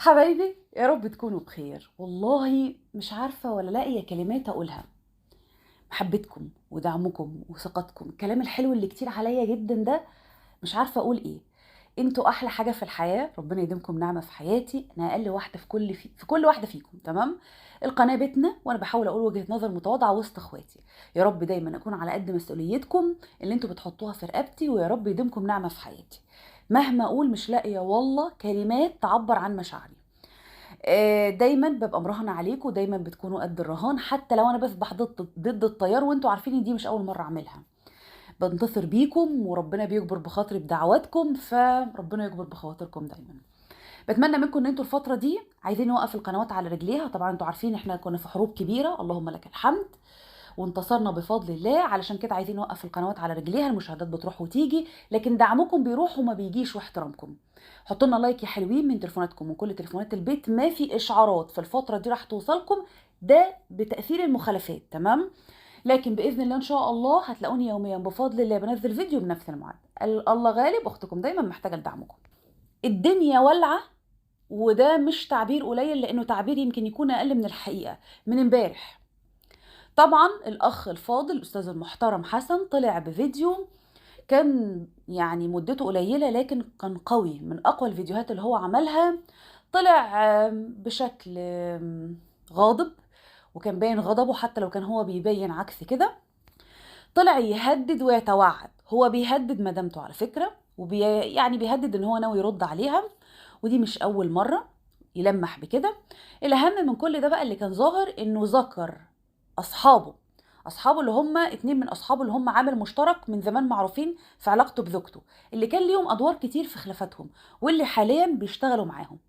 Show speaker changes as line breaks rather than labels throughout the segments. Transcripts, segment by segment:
حبايبي يا رب تكونوا بخير. والله مش عارفة ولا لاقية كلمات أقولها. محبتكم ودعمكم وثقتكم، الكلام الحلو اللي كتير عليا جدا ده، مش عارفة أقول إيه. انتوا أحلى حاجة في الحياة، ربنا يديمكم نعمة في حياتي. أنا أقل واحدة في كل واحدة فيكم، تمام؟ القناة بيتنا، وأنا بحاول أقول وجهة نظر متواضعة وسط إخواتي. يا رب دايما أكون على قد مسؤوليتكم اللي انتوا بتحطوها في رقبتي، ويا رب يديمكم نعمة في حياتي. مهما أقول مش لاقية والله كلمات تعبر عن مشاعري. دايما ببقى مراهنه عليكم، ودايما بتكونوا قد الرهان، حتى لو انا بسبح ضد التيار، وانتوا عارفين ان دي مش اول مره اعملها. بنتصر بيكم، وربنا بيجبر بخاطري بدعواتكم، فربنا يجبر بخواطركم دايما. بتمنى منكم ان انتوا الفتره دي عايزين نوقف القنوات على رجليها. طبعا انتوا عارفين احنا كنا في حروب كبيره، اللهم لك الحمد، وانتصرنا بفضل الله. علشان كده عايزين نوقف القنوات على رجليها. المشاهدات بتروح وتيجي، لكن دعمكم بيروح وما بيجيش، واحترامكم. حطوا لنا لايك يا حلوين من تليفوناتكم، من كل تليفونات البيت. ما في اشعارات في الفتره دي راح توصلكم، ده بتاثير المخالفات، تمام؟ لكن باذن الله ان شاء الله هتلاقوني يوميا بفضل الله بنزل فيديو بنفس الميعاد. الله غالب، اختكم دايما محتاجه لدعمكم. الدنيا ولعه، وده مش تعبير قليل، لانه تعبير يمكن يكون اقل من الحقيقه. من امبارح طبعا الاخ الفاضل الاستاذ المحترم حسن طلع بفيديو، كان يعني مدته قليلة لكن كان قوي، من اقوى الفيديوهات اللي هو عملها. طلع بشكل غاضب، وكان باين غضبه حتى لو كان هو بيبين عكس كده. طلع يهدد ويتوعد. هو بيهدد مدامته على فكرة، يعني بيهدد ان هو ناوي يرد عليها، ودي مش اول مرة يلمح بكده. الاهم من كل ده بقى اللي كان ظاهر، انه ذكر اصحابه اللي هم اتنين من اصحابه اللي هم عامل مشترك من زمان معروفين في علاقته بزوجته، اللي كان ليهم ادوار كتير في خلافاتهم، واللي حاليا بيشتغلوا معاهم.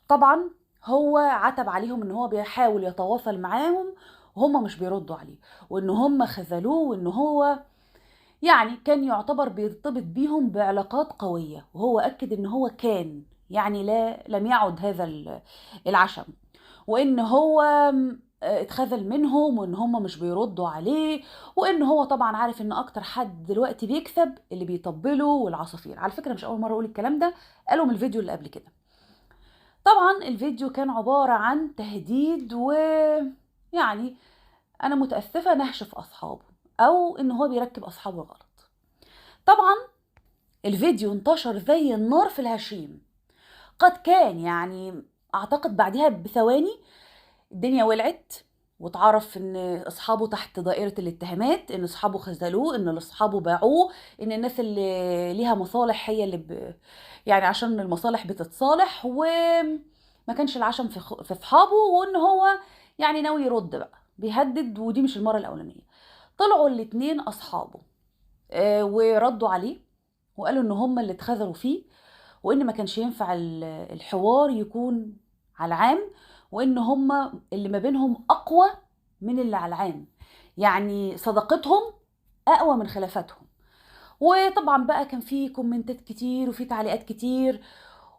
طبعا هو عتب عليهم ان هو بيحاول يتواصل معاهم وهم مش بيردوا عليه، وان هم خذلوه، وان هو يعني كان يعتبر بيرتبط بيهم بعلاقات قوية. وهو أكد إن هو كان يعني لم يعد هذا العشم، وإن هو اتخذل منهم، وإن هم مش بيردوا عليه، وإن هو طبعا عارف إن أكتر حد دلوقتي بيكسب اللي بيطبلوا والعصافير. على فكرة مش أول مرة أقول الكلام ده، قالوا من الفيديو اللي قبل كده. طبعا الفيديو كان عبارة عن تهديد، ويعني أنا متأسفة نهشف أصحابه، أو إن هو بيركب أصحابه غلط. طبعا الفيديو انتشر زي النار في الهشيم. قد كان يعني اعتقد بعدها بثواني الدنيا ولعت، واتعرف ان اصحابه تحت دائرة الاتهامات، ان اصحابه خذلوه، ان اصحابه باعوه، ان الناس اللي ليها مصالح هي اللي يعني عشان المصالح بتتصالح، وما كانش العشم في اصحابه، وان هو يعني ناوي يرد بقى بيهدد. ودي مش المرة الاولانية. طلعوا الاتنين اصحابه وردوا عليه، وقالوا ان هم اللي اتخذلوا فيه، وان ما كانش ينفع الحوار يكون على العام، وان هم اللي ما بينهم اقوى من اللي على العام، يعني صداقتهم اقوى من خلافاتهم. وطبعا بقى كان في كومنتات كتير وفي تعليقات كتير،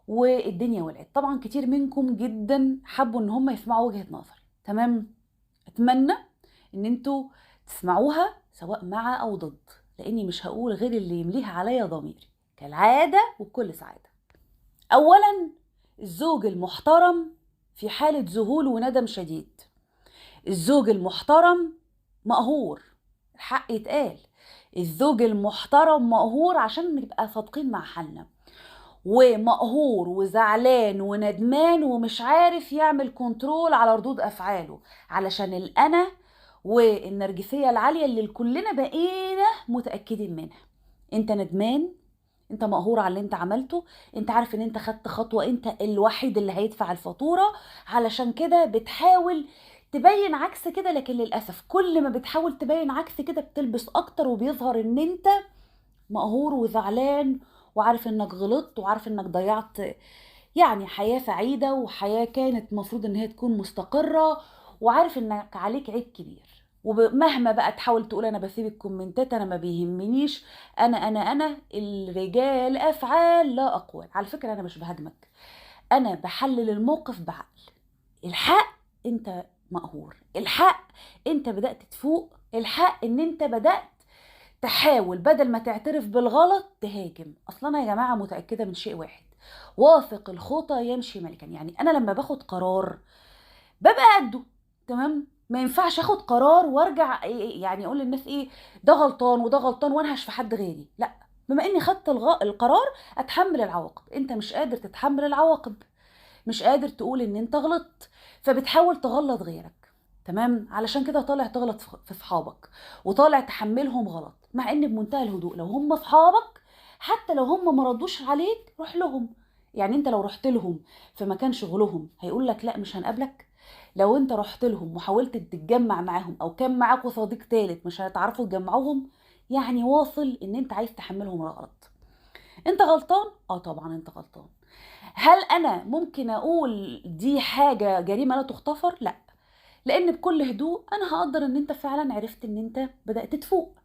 والدنيا ولعت. طبعا كتير منكم جدا حبوا ان هم يسمعوا وجهة نظري، تمام؟ اتمنى ان انتوا تسمعوها سواء مع او ضد، لاني مش هقول غير اللي يمليها عليا ضميري كالعادة وبكل سعادة. اولا، الزوج المحترم في حالة ذهول وندم شديد. الزوج المحترم مقهور، الحق يتقال. الزوج المحترم مقهور، عشان نبقى صادقين مع حالنا، ومقهور وزعلان وندمان، ومش عارف يعمل كنترول على ردود افعاله، علشان الانا والنرجسية العالية اللي كلنا بقينا متأكدين منها. انت ندمان، انت مقهور على اللي انت عملته، انت عارف ان انت خدت خطوة، انت الوحيد اللي هيدفع الفاتورة، علشان كده بتحاول تبين عكس كده. لكن للأسف كل ما بتحاول تبين عكس كده بتلبس اكتر، وبيظهر ان انت مقهور وزعلان، وعارف انك غلطت، وعارف انك ضيعت يعني حياة سعيدة، وحياة كانت مفروض ان هي تكون مستقرة، وعارف انك عليك عيب كبير. ومهما بقى تحاول تقول انا بسيب الكومنتات، انا ما بيهمنيش، انا الرجال افعال لا اقوال. على فكرة انا مش بهاجمك، انا بحلل الموقف بعقل. الحق انت مقهور، الحق انت بدأت تفوق، الحق ان انت بدأت تحاول بدل ما تعترف بالغلط تهاجم. اصلا انا يا جماعة متأكدة من شيء واحد، واثق الخطى يمشي ملكا. يعني انا لما باخد قرار ببقى قده، تمام؟ ما ينفعش اخد قرار وارجع يعني اقول للناس ايه، ده غلطان وده غلطان وانهش في حد غيري. لا، بما اني خدت القرار اتحمل العواقب. انت مش قادر تتحمل العواقب، مش قادر تقول ان انت غلطت، فبتحاول تغلط غيرك، تمام؟ علشان كده طالع تغلط في صحابك وطالع تحملهم غلط، مع ان بمنتهى الهدوء لو هم صحابك، حتى لو هم ما ردوش عليك روح لهم. يعني انت لو رحت لهم في مكان شغلهم هيقول لك لا مش هنقابلك؟ لو انت رحت لهم وحاولت تتجمع معاهم او كان معاكوا صديق تالت مش هتعرفوا تجمعوهم؟ يعني واصل ان انت عايز تحملهم الغلط. انت غلطان؟ اه طبعا انت غلطان. هل انا ممكن اقول دي حاجة جريمة لا تغتفر؟ لا، لان بكل هدوء انا هقدر ان انت فعلا عرفت ان انت بدأت تفوق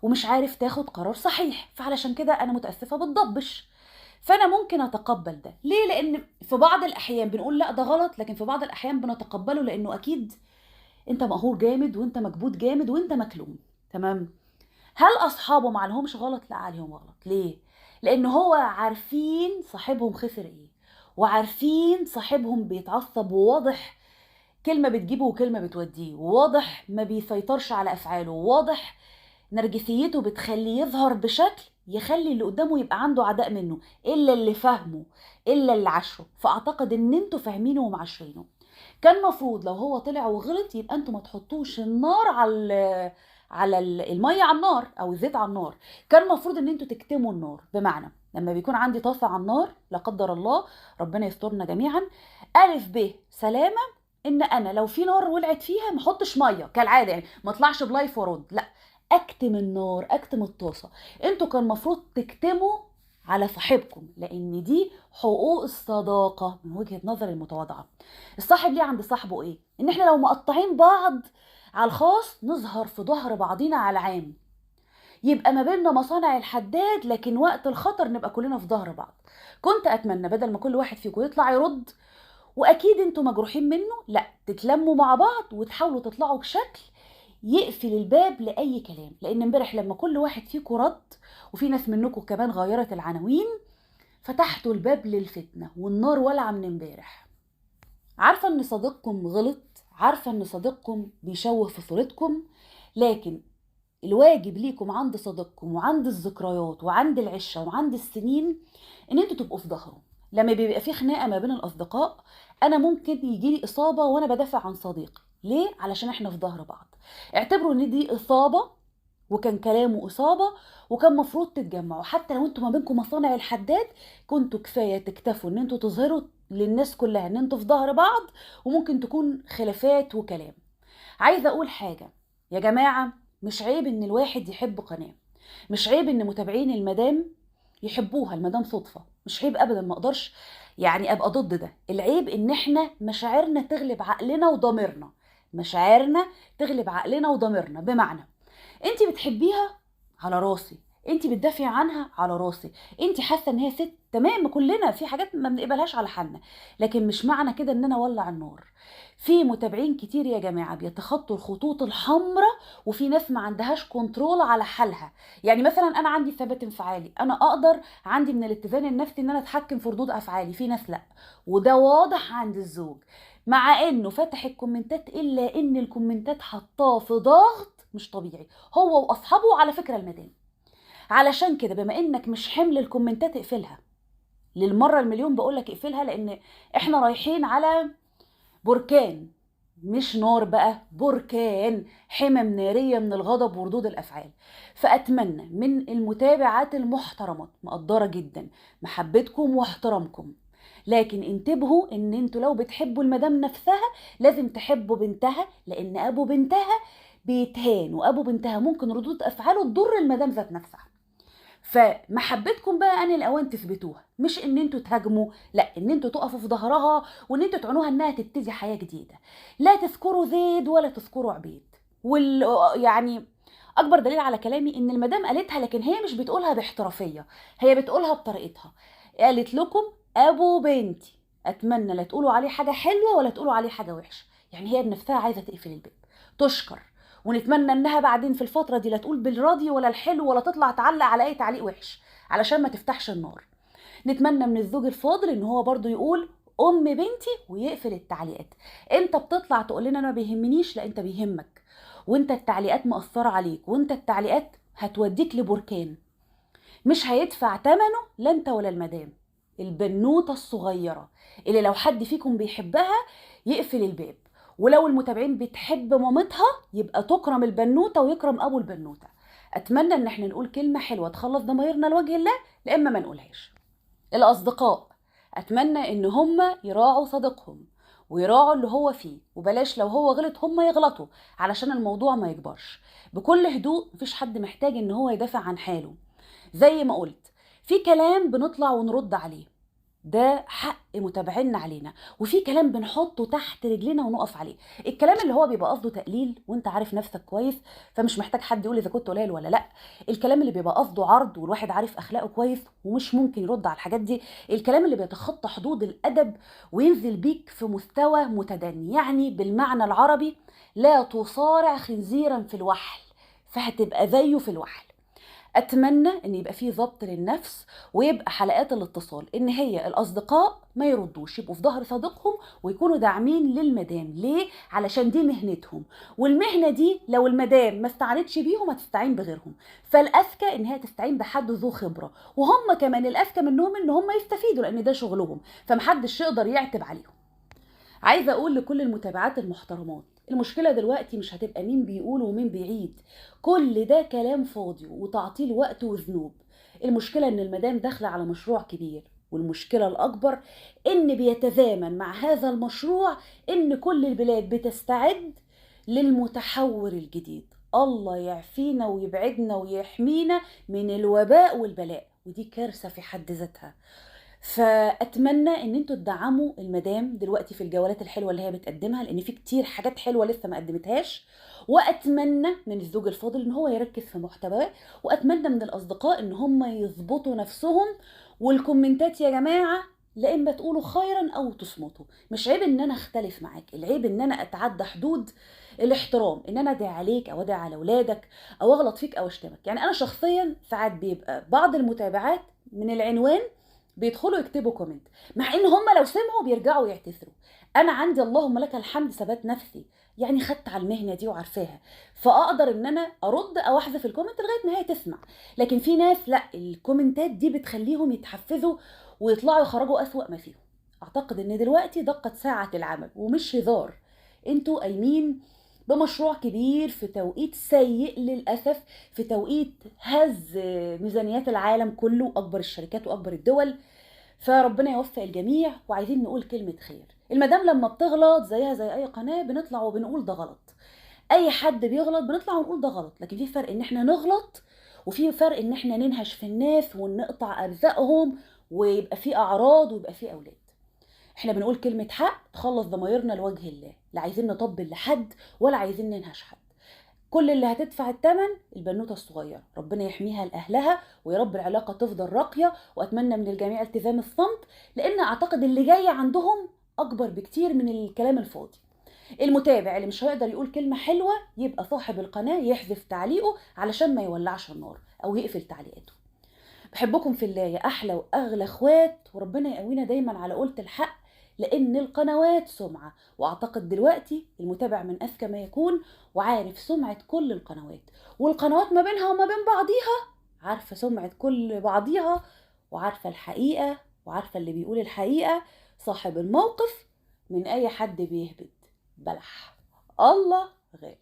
ومش عارف تاخد قرار صحيح، فعلشان كده انا متأسفة بتضبش. فانا ممكن اتقبل ده. ليه؟ لان في بعض الاحيان بنقول لا ده غلط، لكن في بعض الاحيان بنتقبله لانه اكيد انت مقهور جامد وانت مكبوت جامد وانت مكلوم، تمام؟ هل اصحابه ما عليهمش غلط؟ لا عليهم غلط. ليه؟ لان هو عارفين صاحبهم خسر ايه، وعارفين صاحبهم بيتعصب، وواضح كلمة بتجيبه وكلمة بتوديه، وواضح ما بيسيطرش على افعاله، وواضح نرجسيته بتخليه يظهر بشكل يخلي اللي قدامه يبقى عنده عداء منه، الا اللي فاهمه، الا اللي عاشره. فاعتقد ان انتوا فاهمينه ومعاشرينه. كان مفروض لو هو طلع وغلط يبقى انتوا ما تحطوش النار على الميه على النار او الزيت على النار. كان مفروض ان انتوا تكتموا النار. بمعنى لما بيكون عندي طاسه على النار لا قدر الله، ربنا يسترنا جميعا، الف ب سلامه، ان انا لو في نار ولعت فيها ما احطش ميه كالعاده، يعني ما اطلعش بلايف وارد، لا، اكتم النار، اكتم الطاسه. انتوا كان المفروض تكتموا على صاحبكم، لان دي حقوق الصداقه من وجهه نظري المتواضعه. الصاحب ليه عند صاحبه ايه؟ ان احنا لو مقطعين بعض على الخاص نظهر في ظهر بعضينا على العام، يبقى ما بيننا مصانع الحداد، لكن وقت الخطر نبقى كلنا في ظهر بعض. كنت اتمنى بدل ما كل واحد فيكم يطلع يرد واكيد انتوا مجروحين منه، لا، تتلموا مع بعض وتحاولوا تطلعوا بشكل يقفل الباب لاي كلام. لان امبارح لما كل واحد فيكم رد، وفي ناس منكم كمان غيرت العناوين، فتحتوا الباب للفتنه والنار ولعه من امبارح. عارفه ان صديقكم غلط، عارفه ان صديقكم بيشوه في صورتكم، لكن الواجب ليكم عند صديقكم وعند الذكريات وعند العشره وعند السنين ان انتوا تبقوا في ظهره. لما بيبقى في خناقه ما بين الاصدقاء، انا ممكن يجيلي اصابه وانا بدافع عن صديقي. ليه؟ علشان احنا في ظهر بعض. اعتبروا ان دي اصابه وكان كلامه اصابه، وكان مفروض تتجمعوا. حتى لو انتوا ما بينكم مصانع الحداد كنتوا كفايه تكتفوا ان انتوا تظهروا للناس كلها ان انتوا في ظهر بعض، وممكن تكون خلافات وكلام. عايزه اقول حاجه يا جماعه، مش عيب ان الواحد يحب قناه، مش عيب ان متابعين المدام يحبوها، المدام صدفه، مش عيب ابدا، ما اقدرش يعني ابقى ضد ده. العيب ان احنا مشاعرنا تغلب عقلنا وضميرنا، مشاعرنا تغلب عقلنا وضميرنا. بمعنى انت بتحبيها على راسي، انت بتدافعي عنها على راسي، انت حاسه ان هي ست، تمام، كلنا في حاجات ما بنقبلهاش على حالنا، لكن مش معنى كده ان انا اولع النار. في متابعين كتير يا جماعه بيتخطوا الخطوط الحمراء، وفي ناس ما عندهاش كنترول على حالها. يعني مثلا انا عندي ثبات انفعالي، انا اقدر عندي من الاتزان النفسي ان انا اتحكم في ردود افعالي، في ناس لا، وده واضح عند الزوج، مع انه فتح الكومنتات الا ان الكومنتات حطاه في ضغط مش طبيعي هو واصحابه، وعلى فكره المدام. علشان كده بما انك مش حمل الكومنتات اقفلها، للمره المليون بقولك اقفلها، لان احنا رايحين على بركان، مش نار بقى، بركان، حمم ناريه من الغضب وردود الافعال. فاتمنى من المتابعات المحترمات، مقدره جدا محبتكم واحترامكم، لكن انتبهوا ان انتوا لو بتحبوا المدام نفسها لازم تحبوا بنتها، لان ابو بنتها بيتهان، وابو بنتها ممكن ردود افعاله تضر المدام ذات نفسها. فمحبتكم بقى ان الاوان تثبتوها، مش ان انتوا تهاجموا، لا، ان انتوا تقفوا في ظهرها وان انتوا تعينوها انها تبتدي حياه جديده. لا تذكروا زيد ولا تذكروا عبيد. يعني اكبر دليل على كلامي ان المدام قالتها، لكن هي مش بتقولها باحترافيه، هي بتقولها بطريقتها. قالت لكم ابو بنتي، اتمنى لا تقولوا عليه حاجه حلوه ولا تقولوا عليه حاجه وحشه. يعني هي بنفسها عايزه تقفل الباب، تشكر، ونتمنى انها بعدين في الفتره دي لا تقول بالراضي ولا الحلو ولا تطلع تعلق على اي تعليق وحش علشان ما تفتحش النار. نتمنى من الزوج الفاضل ان هو برضو يقول ام بنتي ويقفل التعليقات. انت بتطلع تقول لنا انا ما بيهمنيش، لا انت بيهمك، وانت التعليقات مأثرة عليك، وانت التعليقات هتوديك لبركان مش هيدفع ثمنه لا انت ولا المدام. البنوتة الصغيرة اللي لو حد فيكم بيحبها يقفل الباب، ولو المتابعين بتحب مامتها يبقى تكرم البنوتة ويكرم ابو البنوتة. اتمنى ان احنا نقول كلمة حلوة تخلص ضمايرنا لوجه الله، لا اما ما نقولهاش. الاصدقاء اتمنى ان هم يراعوا صديقهم ويراعوا اللي هو فيه، وبلاش لو هو غلط هم يغلطوا علشان الموضوع ما يكبرش. بكل هدوء، مفيش حد محتاج ان هو يدافع عن حاله. زي ما قلت، في كلام بنطلع ونرد عليه، ده حق متابعينا علينا، وفي كلام بنحطه تحت رجلنا ونقف عليه. الكلام اللي هو بيبقى قصده تقليل وانت عارف نفسك كويس فمش محتاج حد يقول اذا كنت قليل ولا لا. الكلام اللي بيبقى قصده عرض والواحد عارف اخلاقه كويس ومش ممكن يرد على الحاجات دي. الكلام اللي بيتخطى حدود الادب وينزل بيك في مستوى متدني، يعني بالمعنى العربي لا تصارع خنزيرا في الوحل فهتبقى زيه في الوحل. اتمنى ان يبقى فيه ضبط للنفس، ويبقى حلقات الاتصال ان هي الاصدقاء ما يردوش، يبقوا في ظهر صديقهم ويكونوا داعمين للمدام. ليه؟ علشان دي مهنتهم، والمهنه دي لو المدام ما استعنتش بيهم هتستعين بغيرهم، فالاذكى ان هي تستعين بحد ذو خبره، وهم كمان الاذكى منهم ان هم يستفيدوا لان ده شغلهم، فمحدش يقدر يعتب عليهم. عايزه اقول لكل المتابعات المحترمات، المشكله دلوقتي مش هتبقى مين بيقول ومين بيعيد، كل ده كلام فاضي وتعطيل وقت وذنوب. المشكله ان المدام داخله على مشروع كبير، والمشكله الاكبر ان بيتزامن مع هذا المشروع ان كل البلاد بتستعد للمتحور الجديد. الله يعفينا ويبعدنا ويحمينا من الوباء والبلاء، ودي كارثه في حد ذاتها. فاتمنى ان انتوا تدعموا المدام دلوقتي في الجولات الحلوه اللي هي بتقدمها، لان في كتير حاجات حلوه لسه ما قدمتهاش. واتمنى من الزوج الفاضل ان هو يركز في محتواه، واتمنى من الاصدقاء ان هم يظبطوا نفسهم. والكومنتات يا جماعه لا اما تقولوا خيرا او تصمتوا، مش عيب ان انا اختلف معاك، العيب ان انا اتعدى حدود الاحترام، ان انا ادعي عليك او ادعي على اولادك او اغلط فيك او اشتمك. يعني انا شخصيا ساعات بيبقى بعض المتابعات من العنوان بيدخلوا يكتبوا كومنت، مع ان هم لو سمعوا بيرجعوا يعتذروا. انا عندي اللهم لك الحمد ثبات نفسي، يعني خدت على المهنه دي وعارفاها، فاقدر ان انا ارد او احذف الكومنت لغايه ما هي تسمع. لكن في ناس لا، الكومنتات دي بتخليهم يتحفزوا ويطلعوا يخرجوا اسوأ ما فيهم. اعتقد ان دلوقتي دقت ساعه العمل ومش هزار، انتوا قايمين بمشروع كبير في توقيت سيء للأسف، في توقيت هز ميزانيات العالم كله، أكبر الشركات وأكبر الدول. فربنا يوفق الجميع، وعايزين نقول كلمة خير. المدام لما بتغلط زيها زي أي قناة بنطلع وبنقول ده غلط، أي حد بيغلط بنطلع ونقول ده غلط، لكن في فرق إن احنا نغلط وفي فرق إن احنا ننهش في الناس ونقطع أرزاقهم ويبقى في أعراض ويبقى في أولاد. احنا بنقول كلمة حق تخلص ضمايرنا لوجه الله، لا عايزين نطبل لحد ولا عايزين ننهش حد. كل اللي هتدفع الثمن البنوتة الصغيرة، ربنا يحميها لأهلها ويا رب العلاقة تفضل راقية. وأتمنى من الجميع التزام الصمت، لأن أعتقد اللي جاي عندهم أكبر بكتير من الكلام الفاضي. المتابع اللي مش هيقدر يقول كلمة حلوة يبقى صاحب القناة يحذف تعليقه علشان ما يولعش النار أو يقفل تعليقاته. بحبكم في الله يا أحلى وأغلى أخوات، وربنا يقوينا دايما على قولة الحق، لأن القنوات سمعة، وأعتقد دلوقتي المتابع من أذكى ما يكون وعارف سمعة كل القنوات، والقنوات ما بينها وما بين بعضيها عارفة سمعة كل بعضيها، وعارفة الحقيقة وعارفة اللي بيقول الحقيقة صاحب الموقف من أي حد بيهبد بلح. الله غالب.